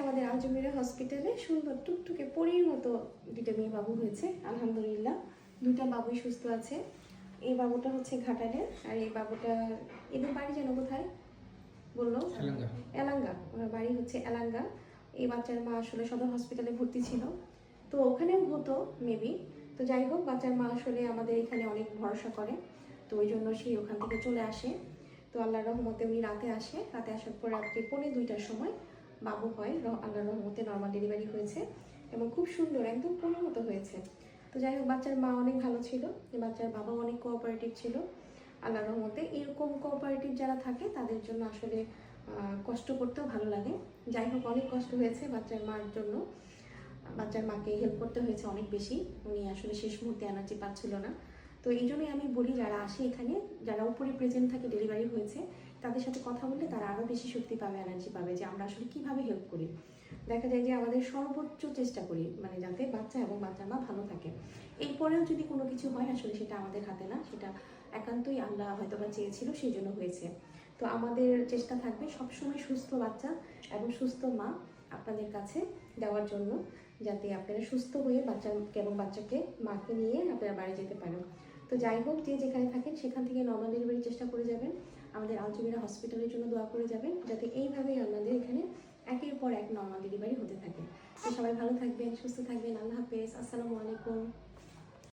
আমাদের আলজমিরা হসপিটালে সুন্দর টুকটুকে পরীর মতো দুইটা মেয়ে বাবু হয়েছে আলহামদুলিল্লাহ। দুইটা বাবুই সুস্থ আছে। এই বাবুটা হচ্ছে ঘাটালের, আর এই বাবুটা এদের বাড়ি যেন কোথায় বললো? এলাঙ্গা। ওনার বাড়ি হচ্ছে এলাঙ্গা। এই বাচ্চার মা আসলে সদর হসপিটালে ভর্তি ছিল, তো ওখানেও হতো মেবি। তো যাই হোক, বাচ্চার মা আসলে আমাদের এখানে অনেক ভরসা করে, তো ওই জন্য সে ওখান থেকে চলে আসে। তো আল্লাহর রহমতে উনি রাতে আসে, রাতে আসার পর রাত্রি 2:45টার সময় বাবু হয়। আল্লাহর রহমতে নর্মাল ডেলিভারি হয়েছে এবং খুব সুন্দর একদম পনেরো মতো হয়েছে। তো যাই হোক, বাচ্চার মা অনেক ভালো ছিল, বাচ্চার বাবা অনেক কোঅপারেটিভ ছিল। আল্লাহর রহমতে এরকম কোঅপারেটিভ যারা থাকে তাদের জন্য আসলে কষ্ট করতেও ভালো লাগে। যাই হোক, অনেক কষ্ট হয়েছে বাচ্চার মার জন্য। বাচ্চার মাকে হেল্প করতে হয়েছে অনেক বেশি, উনি আসলে শেষ মুহূর্তে এনার্জি পাচ্ছিল না। তো এই জন্যই আমি বলি, যারা আসে এখানে, যারা উপরে প্রেজেন্ট থাকে ডেলিভারি হয়েছে, তাদের সাথে কথা বললে তারা আরও বেশি শক্তি পাবে, এনার্জি পাবে, যে আমরা আসলে কীভাবে হেল্প করি। দেখা যায় যে আমাদের সর্বোচ্চ চেষ্টা করি মানে যাতে বাচ্চা এবং বাচ্চার মা ভালো থাকে। এরপরেও যদি কোনো কিছু হয়, আসলে সেটা আমাদের হাতে না, সেটা একান্তই আল্লাহ হয়তো বা চেয়েছিল, সেই জন্য হয়েছে। তো আমাদের চেষ্টা থাকবে সবসময় সুস্থ বাচ্চা এবং সুস্থ মা আপনাদের কাছে দেওয়ার জন্য, যাতে আপনারা সুস্থ হয়ে বাচ্চাকে এবং বাচ্চাকে মাকে নিয়ে আপনারা বাড়ি যেতে পারেন। তো যাই হোক, যে যেখানে থাকেন সেখান থেকে নর্মাল ডেলিভারির চেষ্টা করে যাবেন। আমাদের আলজমিরা হসপিটালের জন্য দোয়া করে যাবেন, যাতে এইভাবেই আমাদের এখানে একের পর এক নর্মাল ডেলিভারি হতে থাকে। তো সবাই ভালো থাকবেন, সুস্থ থাকবেন। আল্লাহ হাফেজ, আসসালামু আলাইকুম।